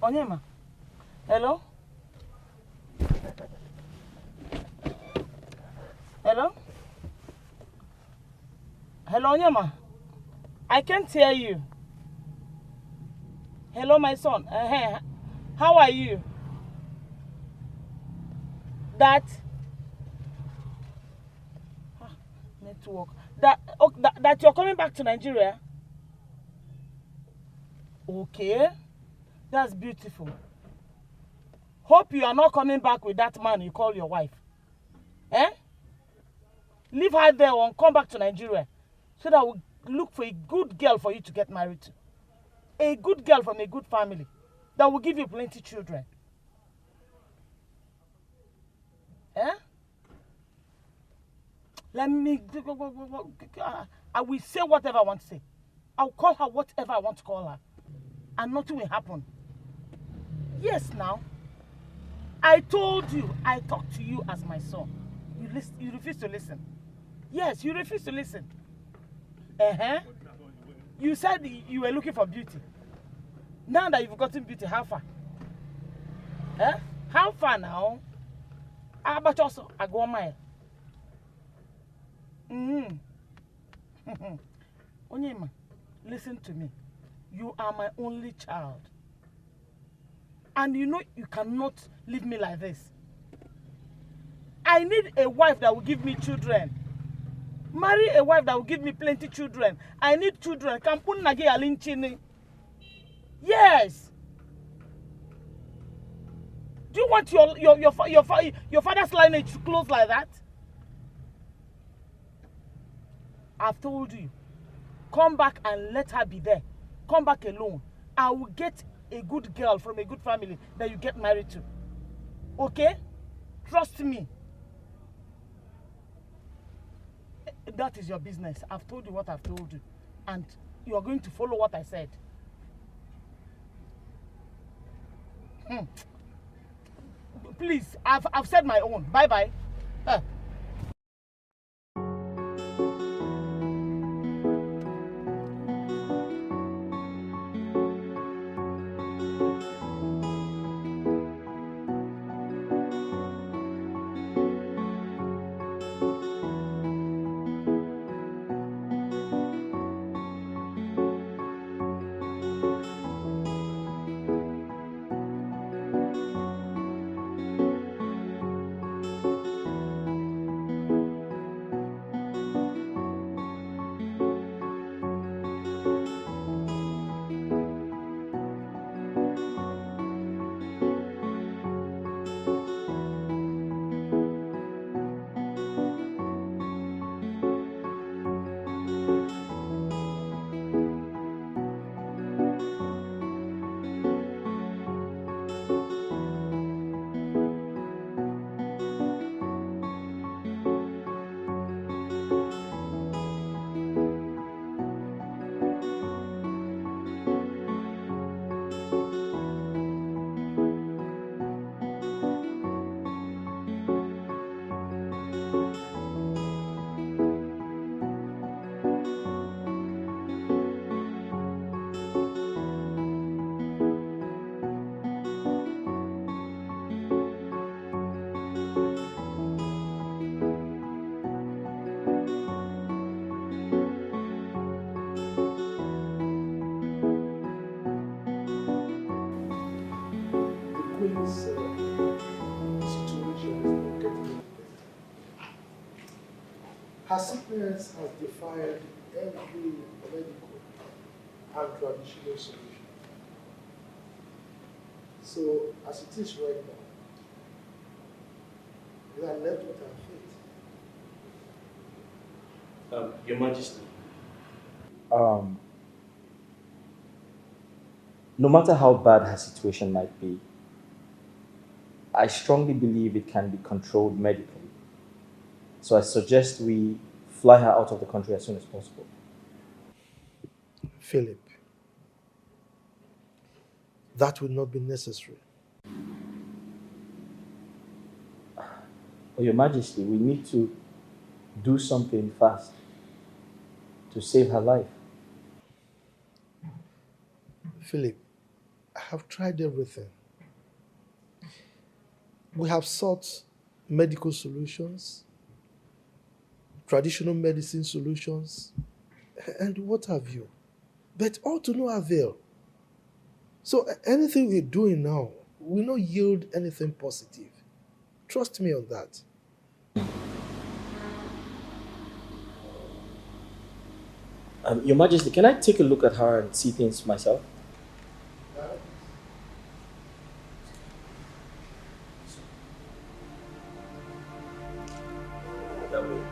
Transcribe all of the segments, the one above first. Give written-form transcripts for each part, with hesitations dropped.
Onyema. Hello? Hello? Hello, Onyema. I can't hear you. Hello, my son. How are you? That network. That you're coming back to Nigeria? Okay. That's beautiful. Hope you are not coming back with that man you call your wife. Eh? Leave her there and come back to Nigeria so that we'll look for a good girl for you to get married to. A good girl from a good family that will give you plenty children. Eh? Let me... I will say whatever I want to say. I'll call her whatever I want to call her. And nothing will happen. Yes, now. I told you, I talked to you as my son. You refuse to listen. Yes, you refuse to listen. You said you were looking for beauty. Now that you've gotten beauty, how far? How far now? How about also I go a mile? Onyema, listen to me. You are my only child. And you know you cannot leave me like this. I need a wife that will give me children. Marry a wife that will give me plenty children. I need children. Kampun nage alinchini. Yes. Do you want your father's lineage to close like that? I've told you. Come back and let her be there. Come back alone. I will get a good girl from a good family that you get married to. Okay? Trust me. That is your business. I've told you what I've told you. And you are going to follow what I said. Please, I've said my own. Bye-bye. Her sickness has defied every medical and traditional solution. So, as it is right now, we are left with our fate. Your Majesty. No matter how bad her situation might be, I strongly believe it can be controlled medically. So I suggest we fly her out of the country as soon as possible. Philip, that would not be necessary. Oh, Your Majesty, we need to do something fast to save her life. Philip, I have tried everything. We have sought medical solutions, traditional medicine solutions, and what have you. But all to no avail. So anything we're doing now will not yield anything positive. Trust me on that. Your Majesty, can I take a look at her and see things myself? That way.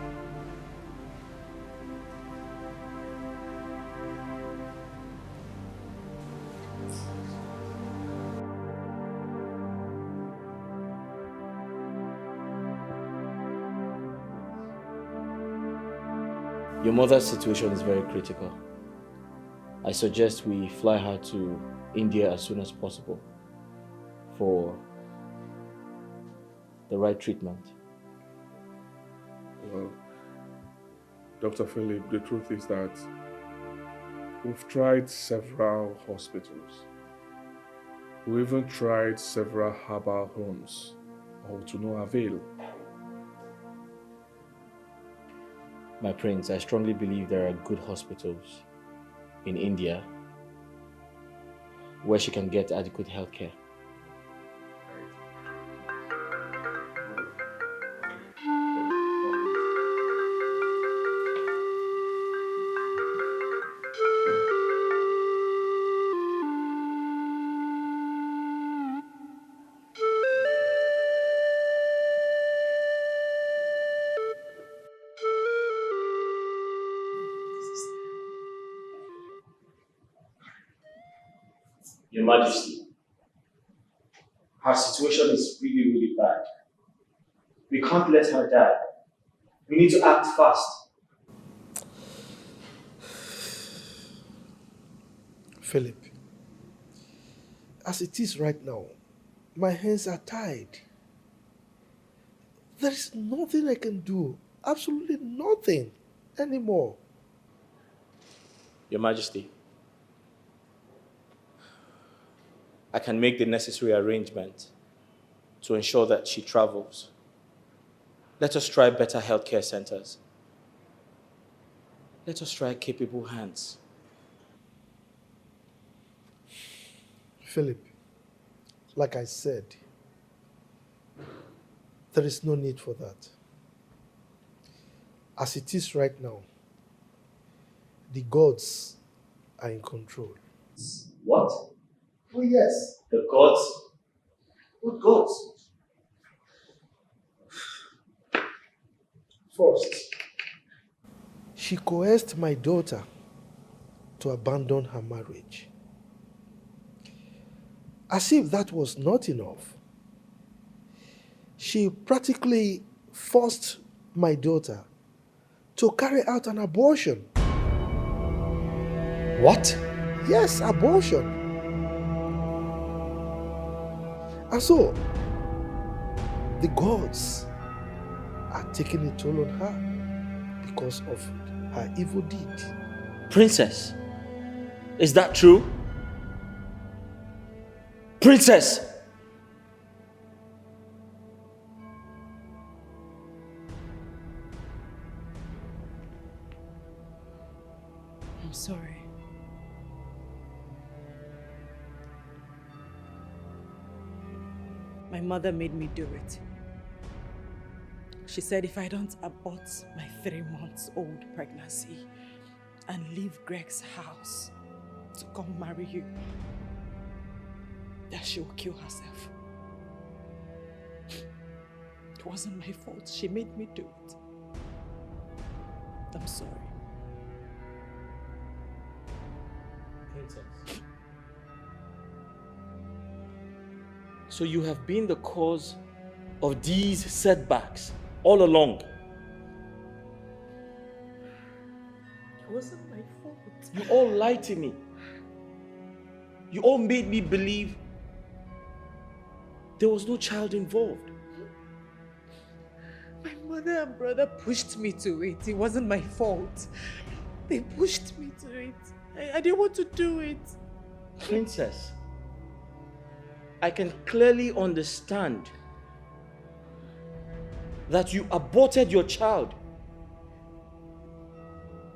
Your mother's situation is very critical. I suggest we fly her to India as soon as possible for the right treatment. Well, Dr. Philip, the truth is that we've tried several hospitals. We even tried several herbal homes, all to no avail. My prince, I strongly believe there are good hospitals in India where she can get adequate health care. Your Majesty, her situation is really, really bad. We can't let her die. We need to act fast. Philip, as it is right now, my hands are tied. There is nothing I can do. Absolutely nothing anymore. Your Majesty, I can make the necessary arrangement to ensure that she travels. Let us try better healthcare centers. Let us try capable hands. Philip, like I said, there is no need for that. As it is right now, the gods are in control. What? Oh, yes. The gods? What gods? First, she coerced my daughter to abandon her marriage. As if that was not enough, she practically forced my daughter to carry out an abortion. What? Yes, abortion. And so, the gods are taking a toll on her because of her evil deed. Princess, is that true? Princess! I'm sorry. My mother made me do it. She said if I don't abort my 3-month-old pregnancy and leave Greg's house to come marry you, that she will kill herself. It wasn't my fault. She made me do it. I'm sorry. Princess. So you have been the cause of these setbacks all along. It wasn't my fault. You all lied to me. You all made me believe there was no child involved. My mother and brother pushed me to it. It wasn't my fault. They pushed me to it. I didn't want to do it. Princess, I can clearly understand that you aborted your child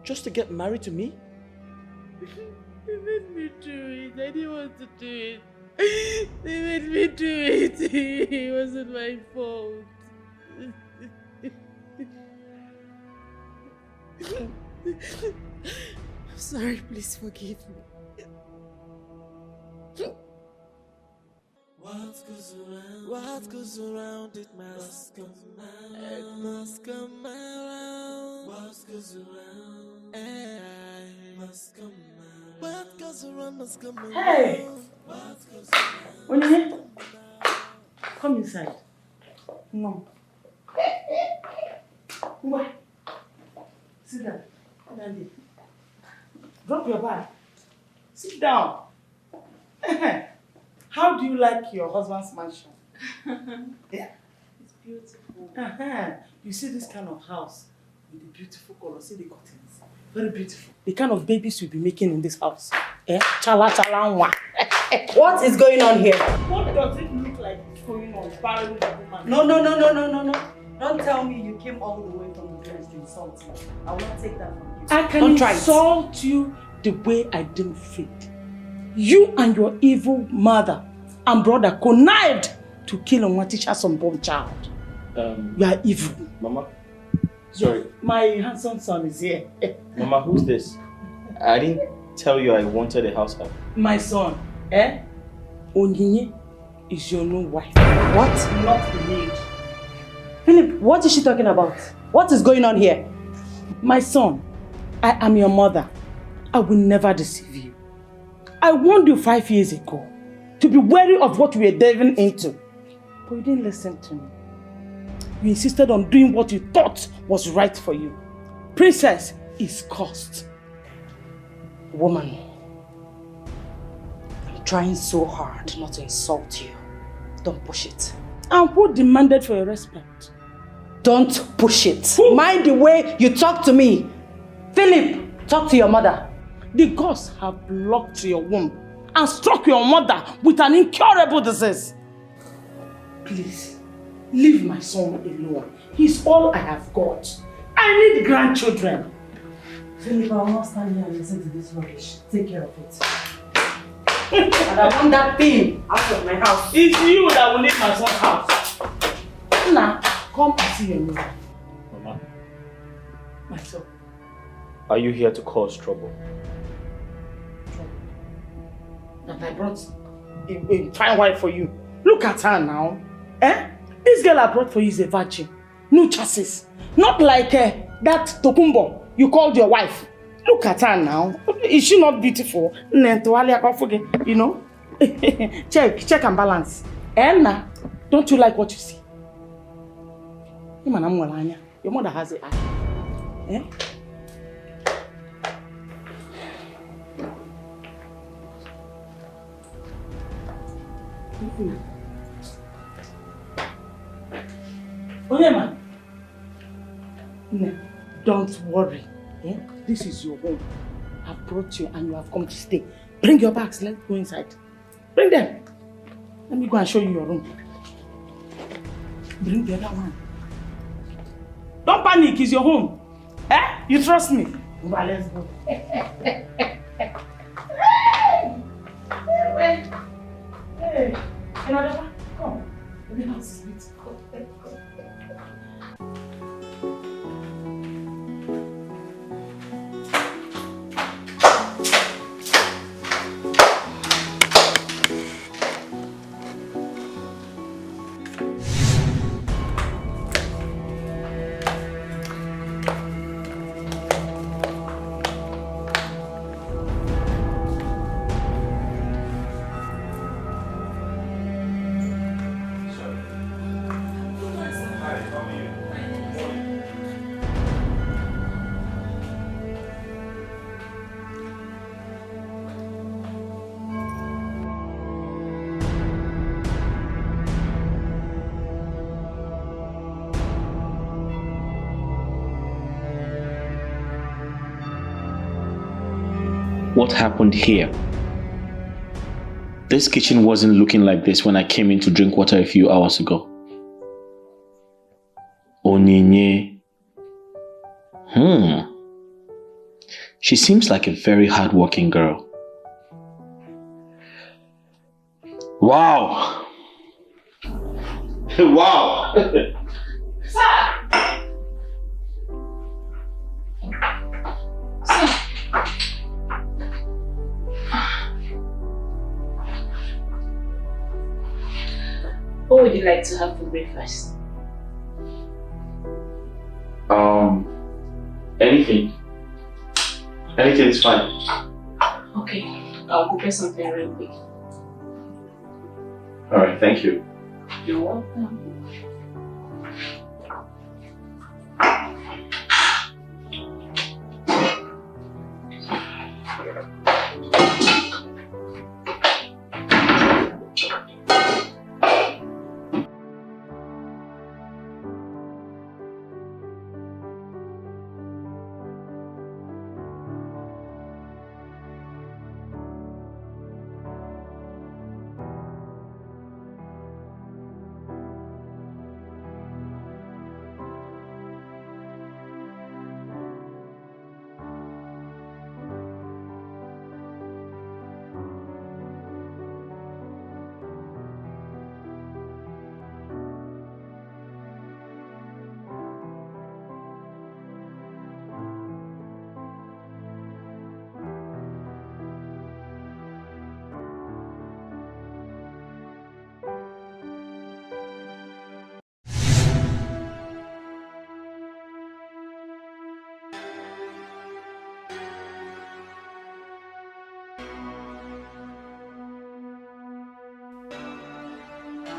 just to get married to me? They made me do it. I didn't want to do it. They made me do it. It wasn't my fault. Sorry, please forgive me. What goes around, it must come around. It must come around. What goes around, must come around. What goes around must come around. Hey! What goes around. Onyinye, come inside. No. Why? Sit down. Andy. Drop your bag. Sit down. How do you like your husband's mansion? Yeah. It's beautiful. You see this kind of house with the beautiful color. See the curtains. Very beautiful. The kind of babies you'll be making in this house. Chala chala nwa. What is going on here? What does it look like is going on? Barren with a woman. No. Don't tell me you came all the way from the village to insult me. I will not take that from you. I can Don't insult you the way I deem fit. You and your evil mother and brother connived to kill Onwatisha's unborn child. You are evil. Mama? Sorry. My handsome son is here. Mama, who's this? I didn't tell you I wanted a house help. My son, Onyinye is your new wife. What? Not the maid. Philip, what is she talking about? What is going on here? My son, I am your mother. I will never deceive you. I warned you 5 years ago to be wary of what we were delving into. But you didn't listen to me. You insisted on doing what you thought was right for you. Princess is cursed. Woman, I'm trying so hard not to insult you. Don't push it. And who demanded for your respect? Don't push it. Mind the way you talk to me. Philip, talk to your mother. The gods have blocked your womb and struck your mother with an incurable disease. Please, leave my son alone. He's all I have got. I need grandchildren. Philip, I will not stand here and listen to this rubbish. Take care of it. And I want that thing out of my house. It's you that will leave my son's house. Now, come and see your mother. Mama? My son. Are you here to cause trouble? That I brought a fine wife for you. Look at her now. This girl I brought for you is a virgin. No chassis. Not like that Tokumbo you called your wife. Look at her now. Is she not beautiful? You know? check and balance. Elna, don't you like what you see? Your mother has an eye. Onyema, don't worry. This is your home. I've brought you and you have come to stay. Bring your bags, let's go inside. Bring them. Let me go and show you your room. Bring the other one. Don't panic, it's your home. You trust me? Well, let's go. Hey, another one. Come. Let me not sleep. What happened here? This kitchen wasn't looking like this when I came in to drink water a few hours ago. Onyinye. She seems like a very hardworking girl. Wow! Wow! What would you like to have for breakfast? Anything. Anything is fine. Okay, I'll prepare something real quick. Alright, thank you. You're welcome.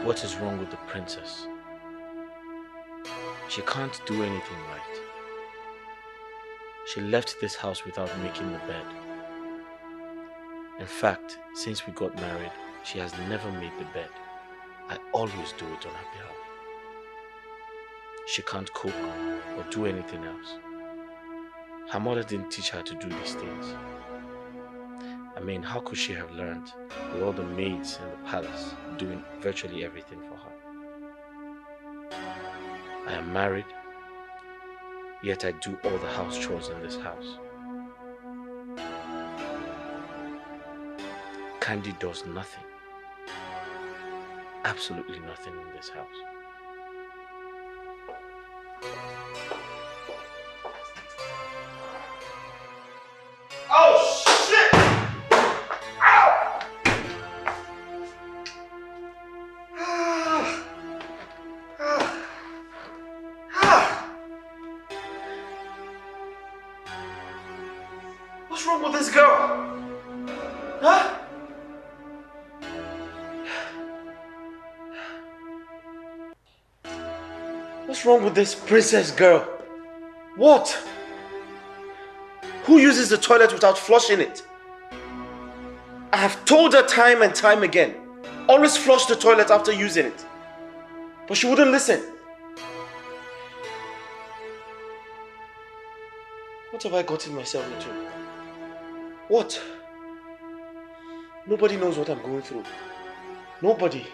What is wrong with the princess? She can't do anything right. She left this house without making the bed. In fact, since we got married, she has never made the bed. I always do it on her behalf. She can't cook or do anything else. Her mother didn't teach her to do these things. I mean, how could she have learned with all the maids in the palace doing virtually everything for her? I am married, yet I do all the house chores in this house. Candy does nothing. Absolutely nothing in this house. Oh, shit! Ow! What's wrong with this girl? Huh? What's wrong with this princess girl? What? Who uses the toilet without flushing it? I have told her time and time again, always flush the toilet after using it. But she wouldn't listen. What have I gotten myself into? What? Nobody knows what I'm going through. Nobody.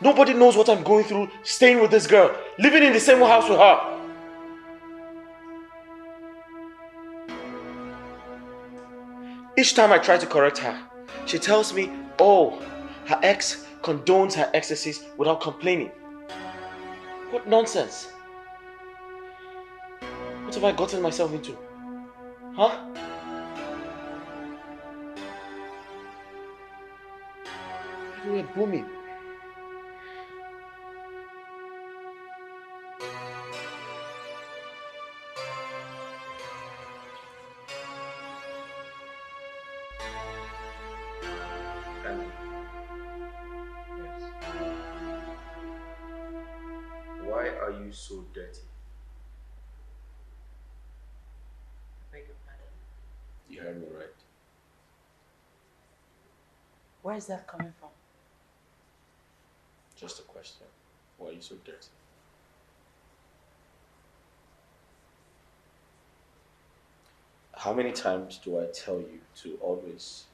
Nobody knows what I'm going through staying with this girl, living in the same house with her. Each time I try to correct her, she tells me, oh, her ex condones her excesses without complaining. What nonsense. What have I gotten myself into? Huh? We're booming. Why are you so dirty? I beg your pardon. You heard me right. Where is that coming from? Just a question. Why are you so dirty? How many times do I tell you to always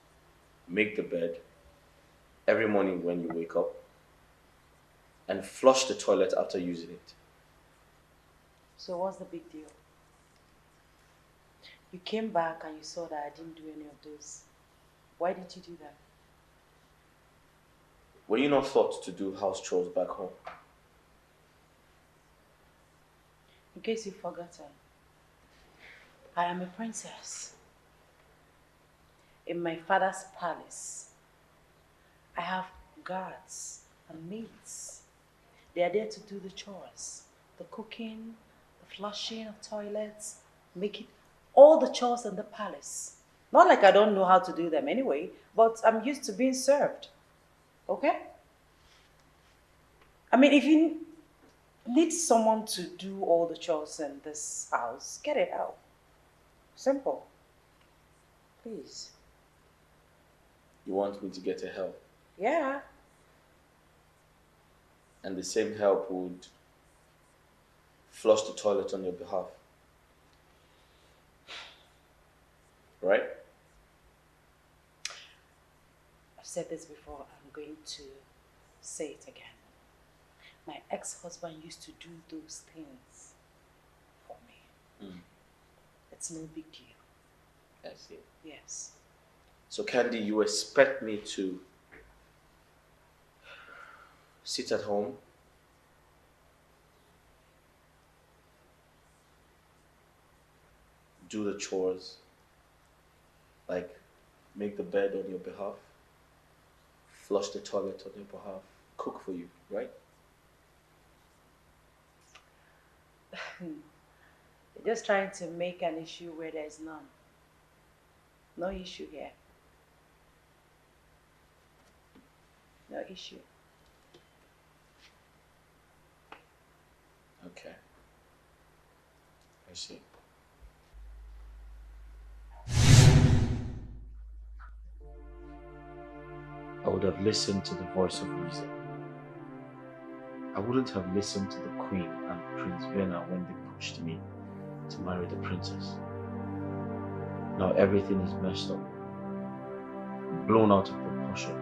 make the bed, every morning when you wake up and flush the toilet after using it. So what's the big deal? You came back and you saw that I didn't do any of those. Why did you do that? Were you not taught to do house chores back home? In case you've forgotten, I am a princess. In my father's palace, I have guards and maids. They are there to do the chores, the cooking, the flushing of toilets, making all the chores in the palace. Not like I don't know how to do them anyway, but I'm used to being served. Okay? I mean, if you need someone to do all the chores in this house, get it out. Simple. Please. You want me to get a help? Yeah. And the same help would flush the toilet on your behalf. Right? I've said this before, I'm going to say it again. My ex-husband used to do those things for me. It's no big deal. I see. Yes. So Candy, you expect me to sit at home, do the chores, like make the bed on your behalf, flush the toilet on your behalf, cook for you, right? You're just trying to make an issue where there's none. No issue here. No issue. Okay. I see. I would have listened to the voice of reason. I wouldn't have listened to the Queen and Prince Vienna when they pushed me to marry the princess. Now everything is messed up, blown out of proportion.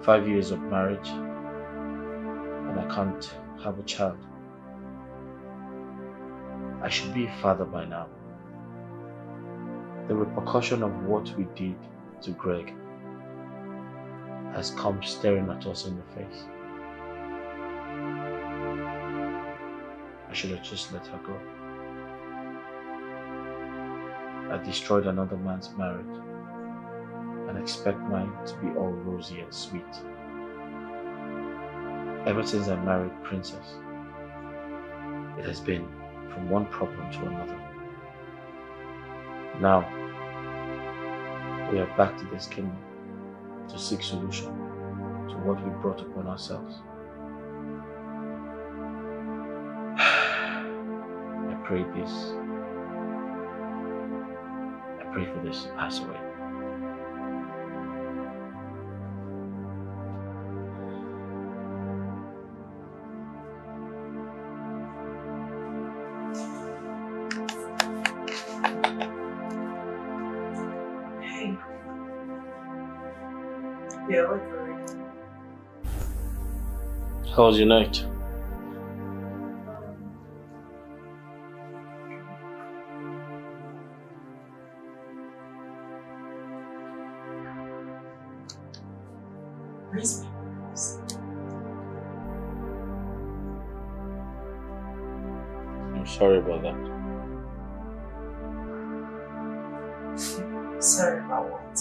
5 years of marriage, and I can't have a child. I should be a father by now. The repercussion of what we did to Greg has come staring at us in the face. I should have just let her go. I destroyed another man's marriage and expect mine to be all rosy and sweet. Ever since I married Princess, it has been from one problem to another. Now, we are back to this kingdom to seek solution to what we brought upon ourselves. I pray for this to pass away. Hey. Yeah, look for it. How was your night? Where's my I'm sorry about that. Sorry about what?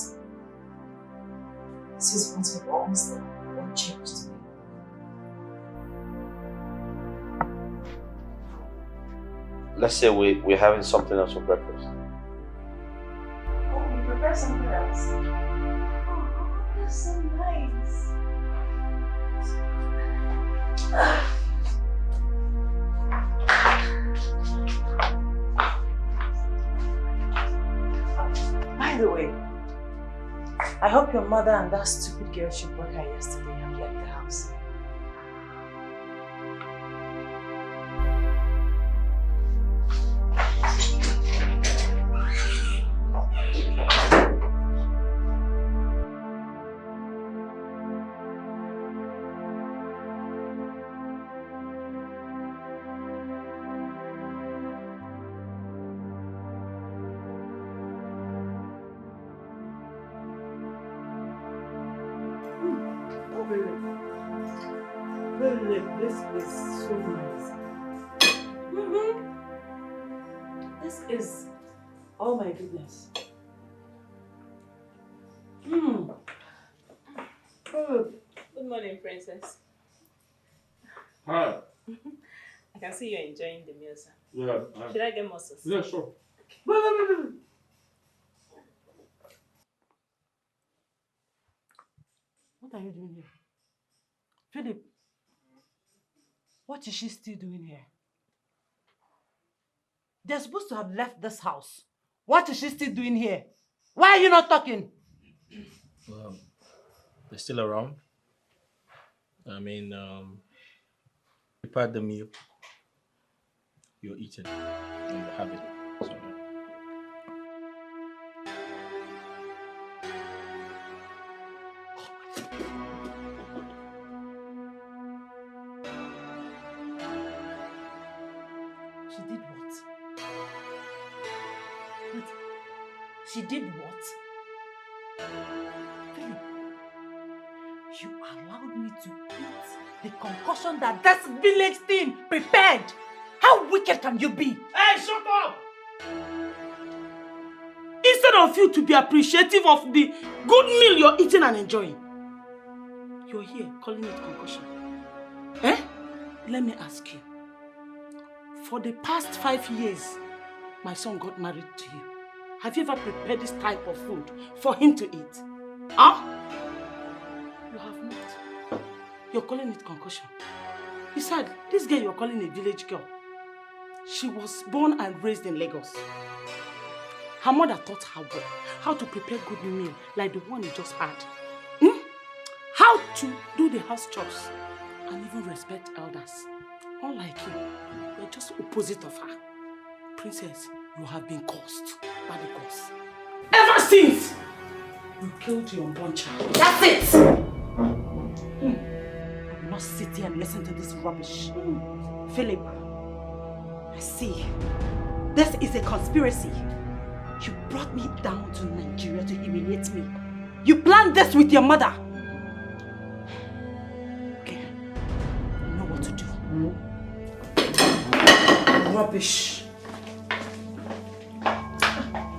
This is what we've always done. What changed me? Let's say we're having something else for breakfast. Oh, you prepare something else? Oh, that's so nice. By the way, I hope your mother and that stupid girl she brought her yesterday have left the house. Philip. Philip, this is so nice. This is, oh my goodness. Philip. Good morning, princess. Hi. I can see you're enjoying the meal, sir. Yeah. Should I get more sauce? Yeah, sure. Wait. What are you doing here? Philip, what is she still doing here? They're supposed to have left this house. What is she still doing here? Why are you not talking? They're still around. I mean, prepared the meal. You're eating and you have it. So, She did what? Wait, she did what? Philip, you allowed me to eat the concoction that this village thing prepared. How wicked can you be? Hey, shut up! Instead of you to be appreciative of the good meal you're eating and enjoying, you're here calling it concoction. Eh? Let me ask you. For the past 5 years, my son got married to you. Have you ever prepared this type of food for him to eat? Huh? You have not. You're calling it concoction. Besides, this girl you're calling a village girl, she was born and raised in Lagos. Her mother taught her well how to prepare good meal like the one you just had. How to do the house chores and even respect elders. Unlike you, you're just opposite of her. Princess, you have been cursed by the gods. Ever since you killed your unborn child. That's it! I will not sit here and listen to this rubbish. Philip, I see. This is a conspiracy. You brought me down to Nigeria to humiliate me. You planned this with your mother. Okay, you know what to do. Rubbish.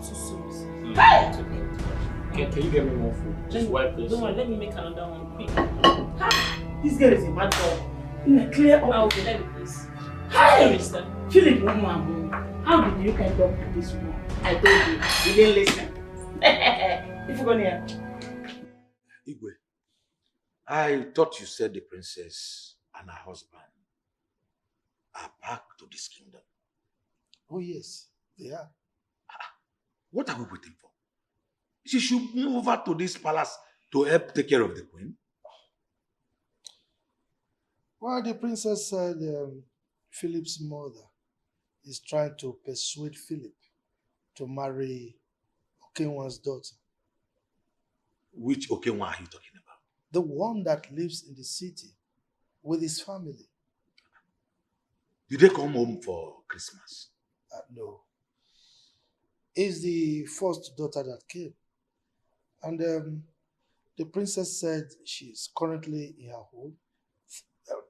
So sorry, sir. Hey! can you get me more food? Just wipe this. Don't worry, let me make another one quick. This girl is a bad girl. Clear up. Okay, let me please. Hey! Sorry, sir. Philip, how did you kind of do this one? I told you, you didn't listen. If you go near. Igwe, I thought you said the princess and her husband are back to this kingdom. Oh yes, they are. What are we waiting for? She should move over to this palace to help take care of the queen. Well, the princess said Philip's mother is trying to persuade Philip to marry Okenwa's daughter. Which Okenwa are you talking about? The one that lives in the city with his family. Did they come home for Christmas? No. It's the first daughter that came. And the princess said she's currently in her home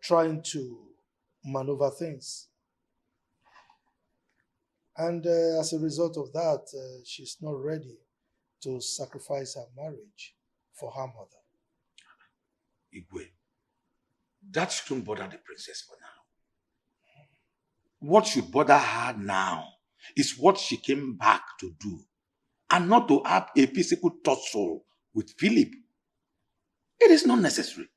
trying to maneuver things. And as a result of that, she's not ready to sacrifice her marriage for her mother. Igwe, that shouldn't bother the princess for now. What should bother her now is what she came back to do, and not to have a physical tussle with Philip. It is not necessary.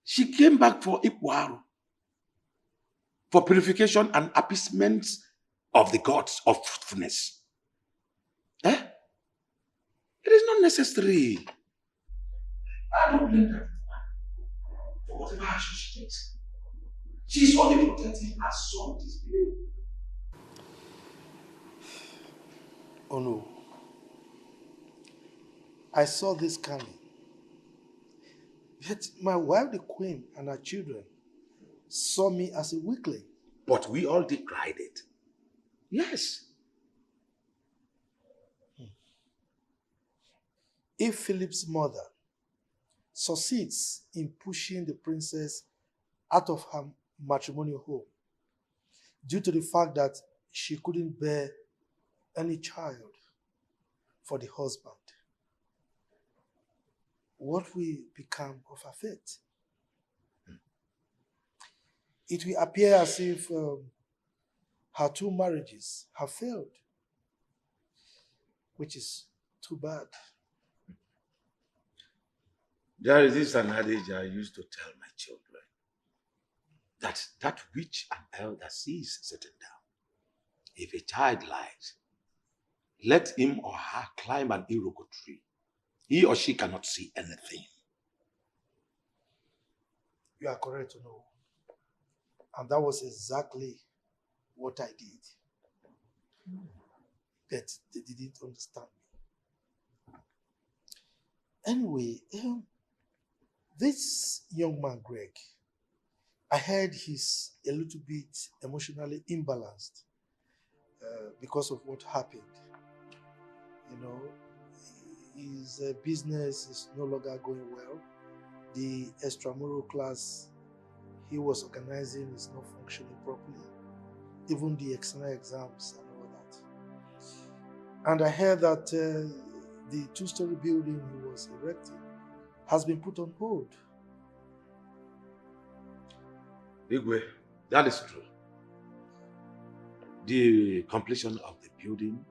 She came back for Ikwaru, for purification and appeasement of the gods of fruitfulness. Eh? It is not necessary. I don't blame her for whatever action she takes. She is only protecting her son disbelief. Oh no. I saw this coming. Yet my wife, the queen, and her children saw me as a weakling. But we all decried it. Yes. If Philip's mother succeeds in pushing the princess out of her matrimonial home due to the fact that she couldn't bear any child for the husband. What will become of her fate? It will appear as if her 2 marriages have failed, which is too bad. There is an adage I used to tell my children, that which an elder sees sitting down. If a child lies, let him or her climb an iroko tree. He or she cannot see anything. You are correct to know. And that was exactly what I did. But they didn't understand me. Anyway, this young man, Greg, I heard he's a little bit emotionally imbalanced because of what happened. You know, his business is no longer going well. The extramural class he was organizing is not functioning properly. Even the external exams and all that. And I heard that the 2-story building he was erecting has been put on hold. Igwe, that is true. The completion of the building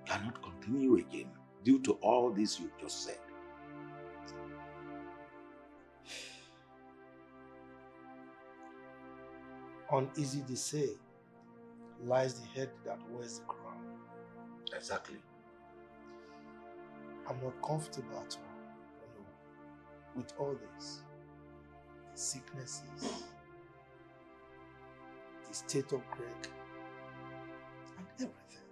cannot continue again due to all this you just said. Uneasy they say, lies the head that wears the crown. Exactly. I'm not comfortable at all, with all this. The sicknesses, the state of Greg, and everything.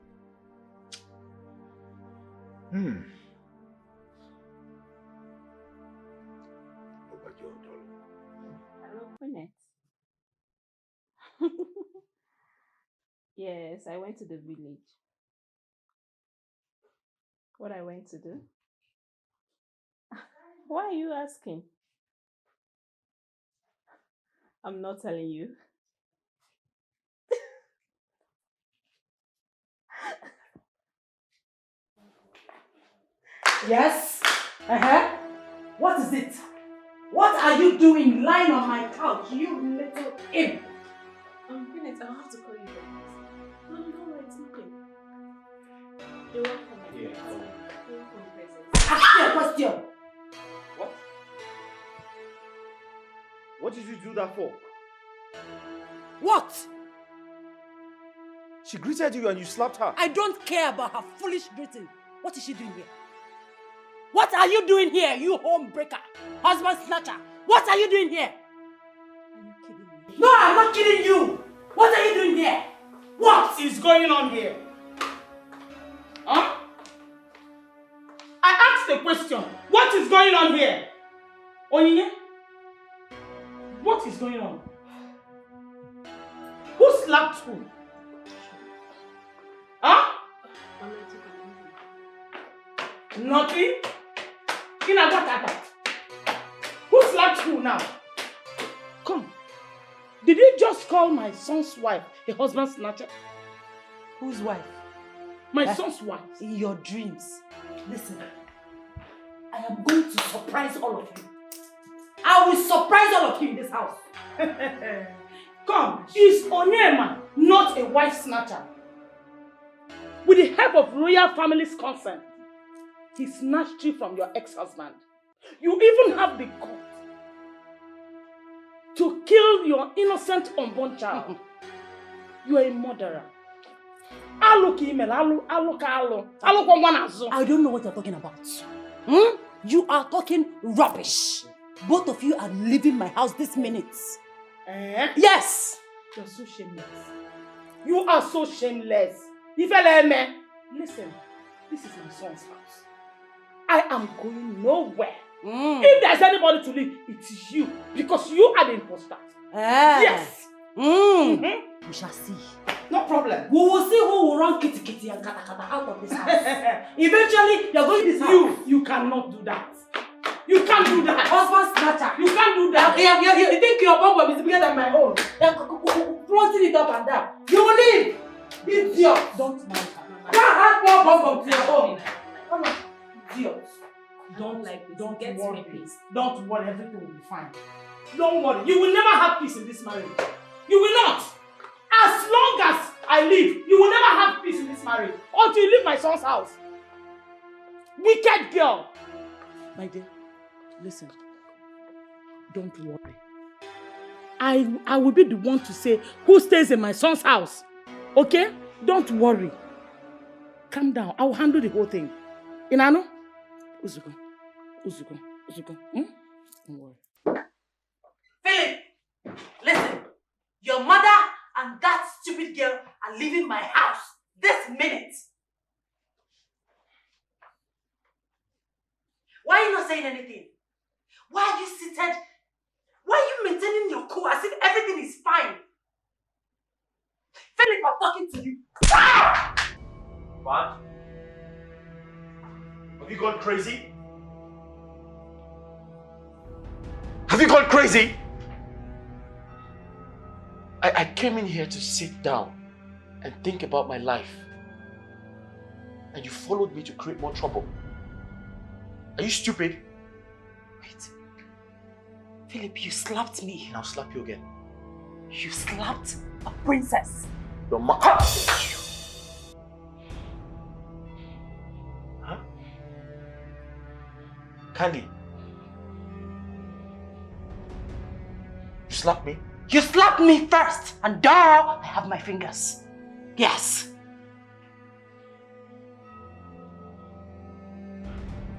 Hello, Quinette. Yes, I went to the village. What I went to do? Why are you asking? I'm not telling you. Yes? What is it? What are you doing lying on my couch, you little imp? Quinette, I'll have to call you back. No, don't worry, it's okay. You're welcome. You're welcome, Princess. Ask me a question. What? What did you do that for? What? She greeted you and you slapped her. I don't care about her foolish greeting. What is she doing here? What are you doing here, you home breaker, husband snatcher? What are you doing here? Are you kidding me? No, I'm not kidding you. What are you doing here? What is going on here? Huh? I asked a question. What is going on here? Onyinye? What is going on? Who slapped who? Huh? Nothing? What happened? Who slapped who now? Come. Did you just call my son's wife a husband snatcher? Whose wife? My son's wife. In your dreams. Listen. I am going to surprise all of you. I will surprise all of you in this house. Come. Is Onyema not a wife snatcher? With the help of royal family's consent, he snatched you from your ex-husband. You even have the guts to kill your innocent unborn child. You are a murderer. I don't know what you're talking about. You are talking rubbish. Both of you are leaving my house this minute. Yes! You're so shameless. You are so shameless. Listen, this is my son's house. I am going nowhere. If there's anybody to leave, it's you. Because you are the imposter. Yes. We shall see. No problem. We will see who will run kitty kitty and kata kata out of this house. Eventually, you're going to this house. You cannot do that. You can't do that. Husband snatcher. You can't do that. You think your bum is bigger than my own? Flaunting it up and down. You will leave. Idiot. Don't mind her. Can't have more bum to your own. Come on. Idiot. Don't worry, everything will be fine. Don't worry. You will never have peace in this marriage. You will not. As long as I live, you will never have peace in this marriage until you leave my son's house. Wicked girl. My dear, listen. Don't worry. I will be the one to say who stays in my son's house. Okay? Don't worry. Calm down. I will handle the whole thing. Inano? Uzuko. Don't worry. Philip, listen. Your mother and that stupid girl are leaving my house this minute. Why are you not saying anything? Why are you seated? Why are you maintaining your cool as if everything is fine? Philip, I'm talking to you. What? Have you gone crazy? Have you gone crazy? I came in here to sit down and think about my life. And you followed me to create more trouble. Are you stupid? Wait. Philip, you slapped me. And I'll slap you again. You slapped a princess. Your mother. Huh? Candy. You slapped me? You slapped me first, and now I have my fingers. Yes.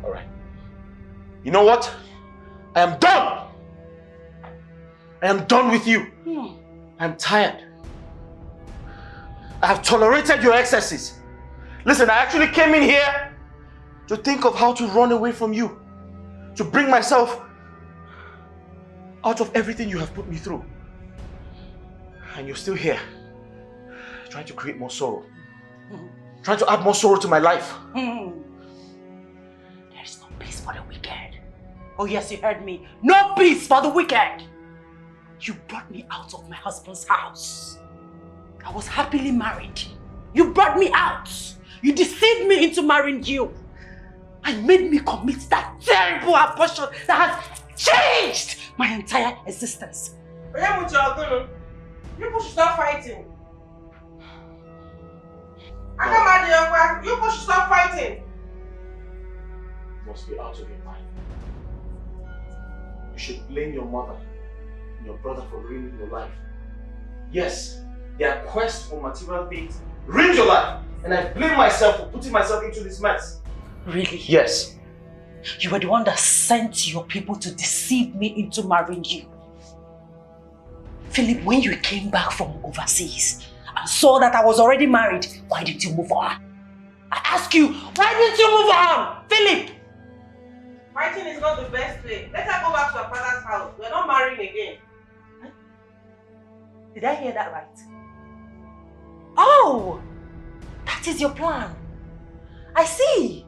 All right. You know what? I am done. I am done with you. I'm tired. I have tolerated your excesses. Listen, I actually came in here to think of how to run away from you. To bring myself out of everything you have put me through. And you're still here, trying to create more sorrow. Trying to add more sorrow to my life. There is no peace for the wicked. Oh yes, you heard me. No peace for the wicked. You brought me out of my husband's house. I was happily married. You brought me out. You deceived me into marrying you. And made me commit that terrible abortion that has changed my entire existence. You should stop fighting. You should stop fighting. You must be out of your mind. You should blame your mother and your brother for ruining your life. Yes, their quest for material things ruined your life. And I blame myself for putting myself into this mess. Really? Yes. You were the one that sent your people to deceive me into marrying you. Philip, when you came back from overseas and saw that I was already married, why didn't you move on? I ask you, why didn't you move on? Philip! Fighting is not the best way. Let her go back to her father's house. We're not marrying again. Did I hear that right? Oh! That is your plan. I see.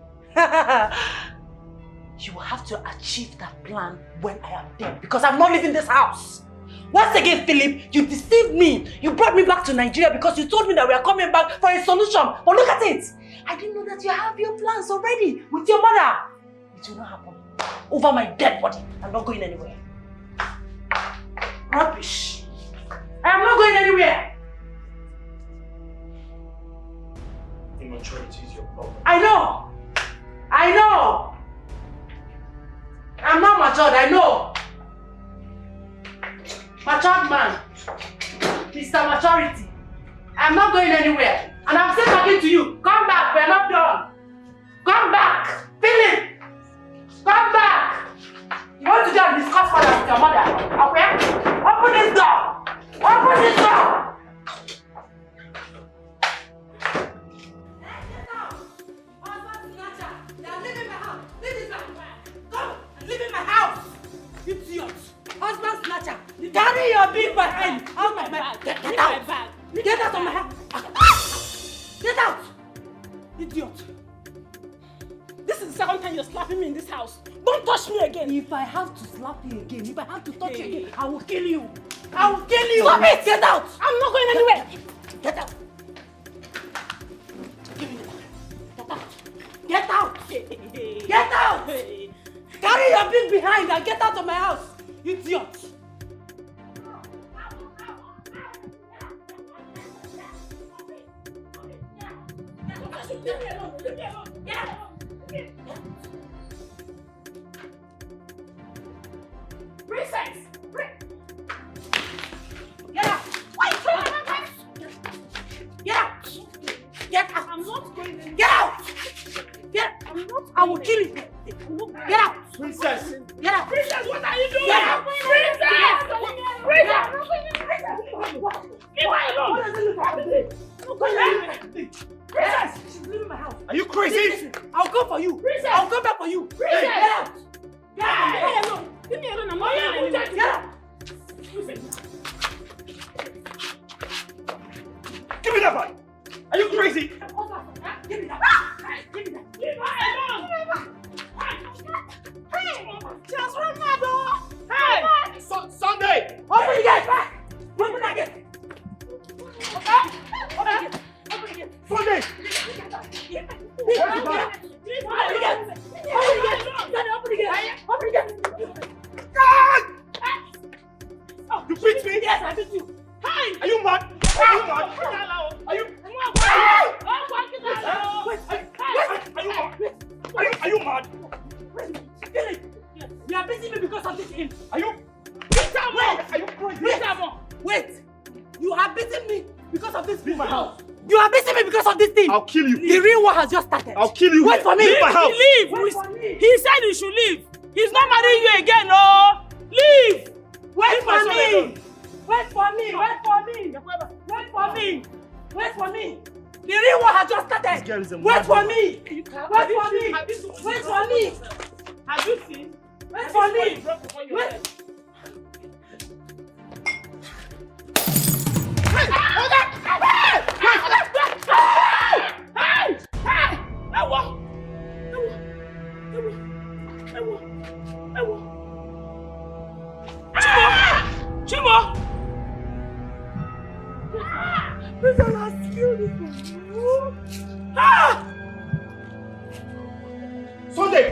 You will have to achieve that plan when I am dead because I'm not leaving this house. Once again, Philip, you deceived me. You brought me back to Nigeria because you told me that we are coming back for a solution. But look at it. I didn't know that you have your plans already with your mother. It will not happen. Over my dead body. I'm not going anywhere. Rubbish. I am not going anywhere. Immaturity is your problem. I know. I know. I'm not matured, I know. Matured man. Mr. Maturity. I'm not going anywhere. And I'm still talking to you. Come back, we're not done. Come back. Philip. Come back. You want to go and discuss further with your mother. Okay? Open this door. Open this door. Husband snatcher, carry your big behind out my bag. Get out! Get out of my house! Get out! Idiot! This is second time you're slapping me in this house. Don't touch me again. If I have to slap you again, if I have to touch you again, I will kill you. I will kill you. Stop it! Get out! I'm not going anywhere. Get out! Give me that. Get out! Get out! Carry your big behind and get out of my house, you idiot! Leave me alone! Leave me alone! Get out! Princess! Get out! Why you throwing my house? Get out! Get out! I'm not going in. Get out! I'm not. I will kill you. Get out! Princess! Get out! Princess, what are you doing? Get out! Princess! Leave me alone! What does it look like? Princess! She's leaving my house. Are you crazy? Listen, I'll go for you. Princess! I'll come back for you. Princess! Get out! Get out! Leave me alone! Leave me alone! I'm not going anywhere. Get out! Give me that bag! Are you crazy? Give me that! Give me that! Leave her alone! Hey! Just run my door! Hey! Sunday! Open the gate! Open the gate! Okay? Open the gate! Open the gate! Sunday! You beat me? Yes, I beat you. Are you mad? Are you mad? Are you? Are you mad? You are beating me because of this thing. Are you? Are you crazy? Wait! You are beating me because of this thing. You are beating me because of this thing. I'll kill you. The real war has just started. I'll kill you. Wait for me. Leave my house. Leave! Wait for me. He said you should leave. He's not marrying you again, no! Leave! Wait my for son me. alone. Wait for me. Wait for me. Wait for me. Wait for me. The real war has just started. This girl is a Wait for madwoman. me. Wait for me. Wait for me. Have you seen? Wait for me. Wait. Chimo! Princess has killed this one. Sunday!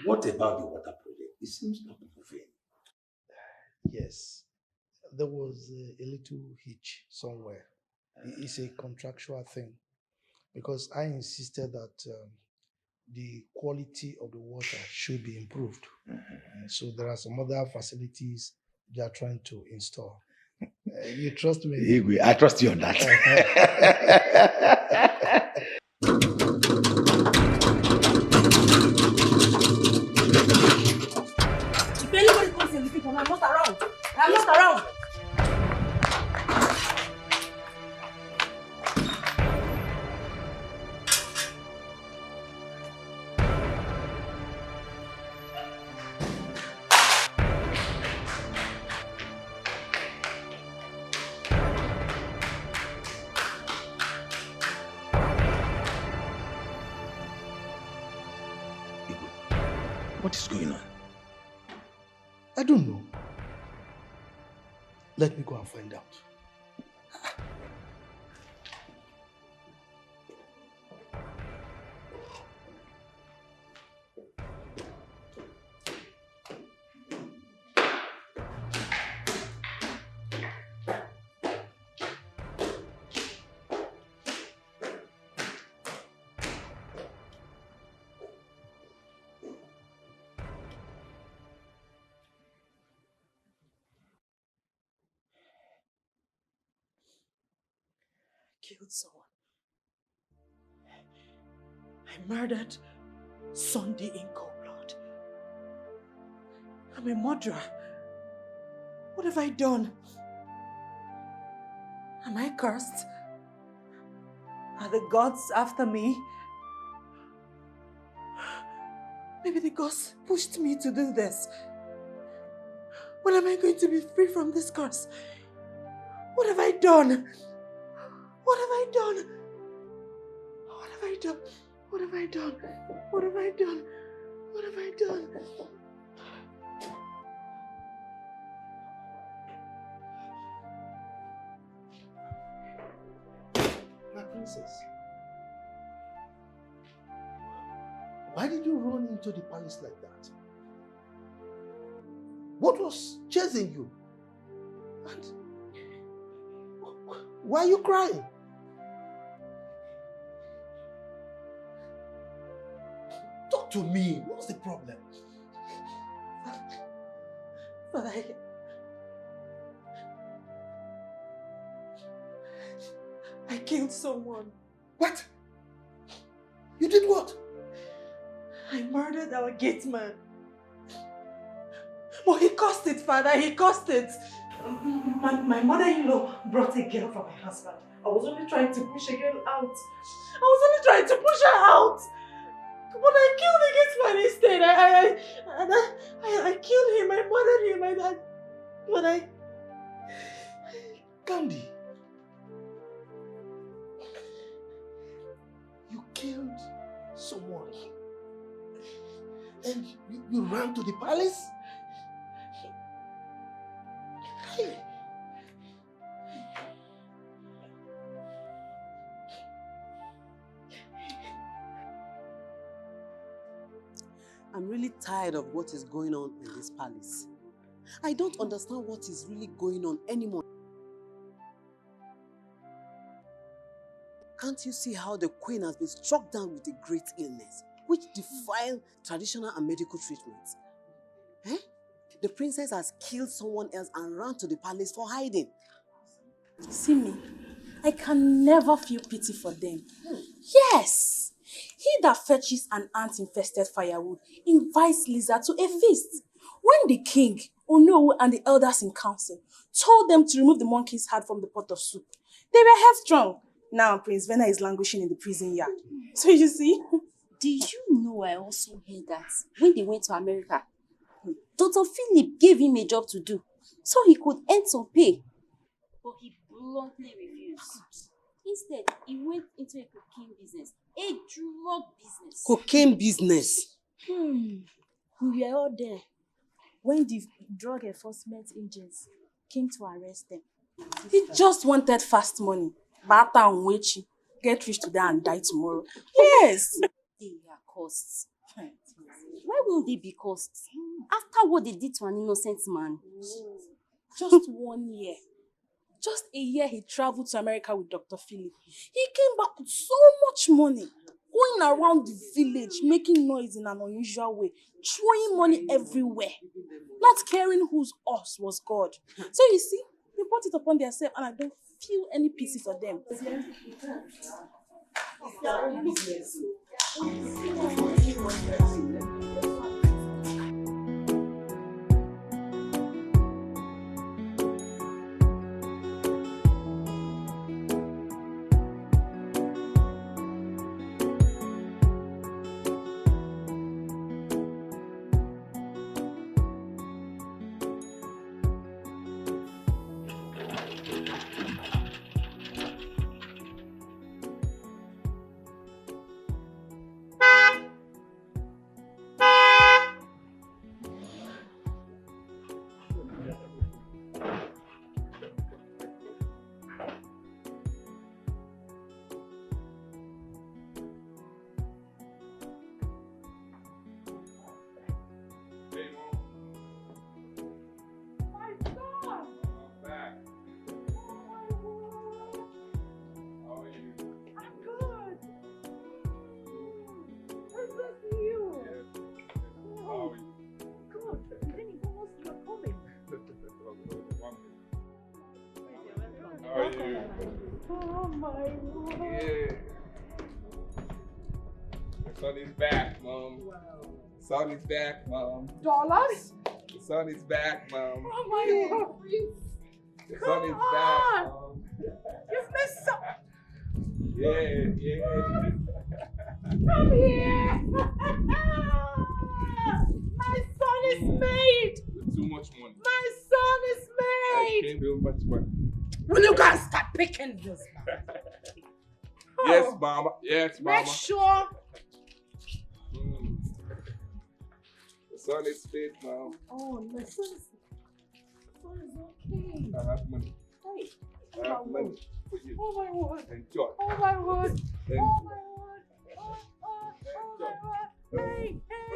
What about the water project? It seems not moving. Yes, there was a little hitch somewhere. It's a contractual thing because I insisted that the quality of the water should be improved. So there are some other facilities they are trying to install. You trust me? Igwe, I trust you on that. If anybody comes and looking for me, I'm not around. I'm not around. What is going on? I don't know. Let me go and find out. Killed someone. I murdered Sunday in cold blood. I'm a murderer. What have I done? Am I cursed? Are the gods after me? Maybe the gods pushed me to do this. When am I going to be free from this curse? What have I done? What have I done? What have I done? What have I done? What have I done? What have I done? My princess, why did you run into the palace like that? What was chasing you? And why are you crying? Talk to me. What's the problem? But I killed someone. What? You did what? I murdered our gate man. But he caused it, Father. He caused it. My mother-in-law brought a girl for my husband. I was only trying to push a girl out. I was only trying to push her out. But I killed the gate man instead. I killed him. I murdered him. But I... Candy. You killed someone. And you ran to the palace? Hey. I'm really tired of what is going on in this palace. I don't understand what is really going on anymore. Can't you see how the queen has been struck down with a great illness, which defile traditional and medical treatments? Eh? The princess has killed someone else and ran to the palace for hiding. See me, I can never feel pity for them. Yes! He that fetches an ant-infested firewood invites lizard to a feast. When the king, Onowu, and the elders in council told them to remove the monkey's head from the pot of soup, they were headstrong. Now Prince Vena is languishing in the prison yard. So you see? Did you know I also heard that when they went to America, Dr. Philip gave him a job to do so he could earn some pay. But he bluntly refused. Instead, he went into a cocaine business, a drug business. Cocaine business? We were all there when the drug enforcement agents came to arrest them. He just wanted fast money. Bata and Wechi. Get rich today and die tomorrow. Yes! They are costs. Why won't they be costs? After what they did to an innocent man. Just 1 year. Just a year he traveled to America with Dr. Philip. He came back with so much money. Going around the village, making noise in an unusual way. Throwing money everywhere. Not caring whose us was God. So you see, they brought it upon themselves and I don't feel any pity for them. Oh my God. Yeah. The sun is back, Mom. Wow. The sun is back, Mom. Dollars? The sun is back, Mom. Oh my God. The sun is back, Mom. You've missed some. Yeah. Come here. My son is made. With too much money. My son is I made. came with much money. Will you guys start picking this? Yes, Mama. Yes, Mama. Make sure. The sun is fit, Mom. Oh, my son is okay. I have money. Hey. I have money for you. Oh my word. Enjoy. Oh my word. Enjoy. Oh my word. Oh my word. Hey. Hey.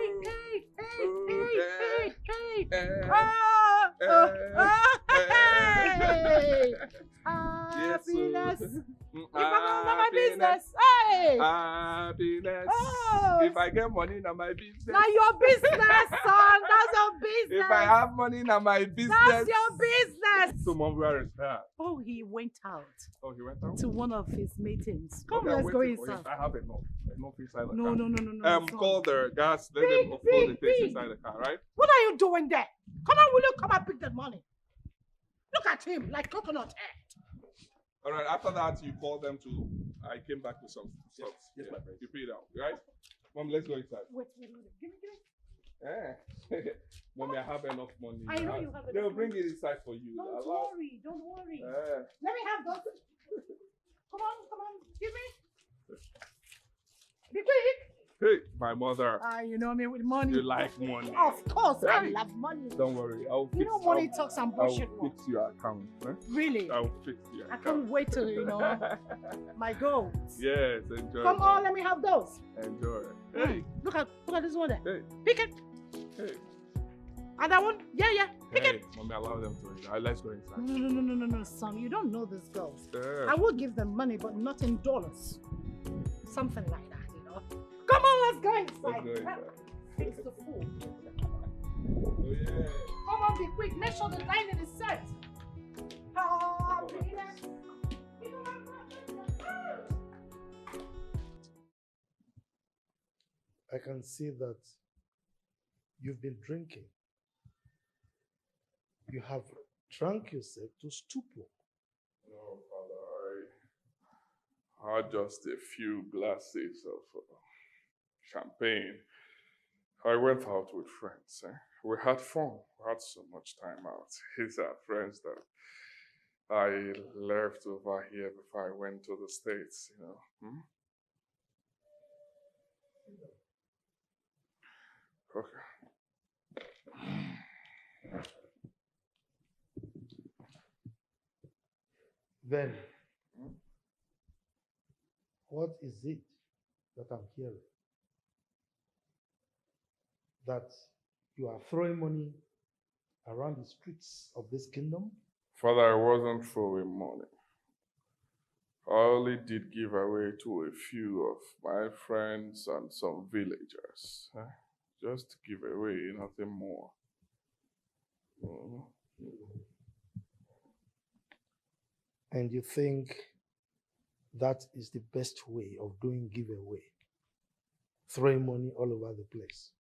Happiness. If I'm on my business. Hey. Happiness. Oh. If I get money, now my business. Now your business, son. That's your business. If I have money, now my business. That's your business. So, Mom, where is that? Oh, he went out. Oh, he went out? To one of his meetings. Come, Okay, let's go waiting for him. inside. I have enough. Enough inside the No, car. no. Call the gas. Let them upload the things inside the car, right? What are you doing there? Come on, will you come and pick that money? Look at him like coconut head. All right. After that, you call them to. I came back with some stuff. Yes, my friend. You pay it out, right? Mom, let's go inside. Wait. Give me. Mommy, I have enough money. I know you have enough They'll bring money. it inside for you. Don't worry. Let me have those. Come on. Give me. Be quick. Hey, my mother. You know me with money. You like money. Of course, I love money. Don't worry. I'll fix. You know money talks and bullshit. I'll fix your account. Eh? Really? I'll fix your I account. can't wait to, my goals. Yes, enjoy. Come on, let me have those. Enjoy. Hey. Look at this one there. Hey. Pick it. Hey. And that one? Yeah. Pick it. Mommy, allow them to. Let's go inside. No, son. You don't know these girls. Yeah. I will give them money, but not in dollars. Something like that, Come on, let's go inside. Let's go inside. Fix the food. Oh, yeah. Come on, be quick. Make sure the dining is set. Happiness. I can see that you've been drinking. You have drunk yourself to stupor. No, Father, I had just a few glasses of champagne. I went out with friends. We had fun. We had so much time out. These are friends that I left over here before I went to the States, Okay. Then, what is it that I'm hearing? That you are throwing money around the streets of this kingdom? Father, I wasn't throwing money. I only did give away to a few of my friends and some villagers. Just to give away, nothing more. And you think that is the best way of doing giveaway? Throwing money all over the place?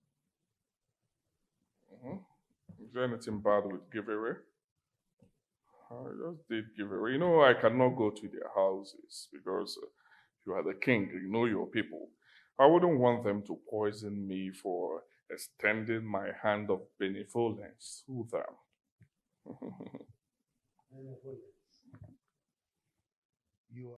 Is there anything bad with giveaway? I just did giveaway. I cannot go to their houses because you are the king, you know your people. I wouldn't want them to poison me for extending my hand of benevolence to them.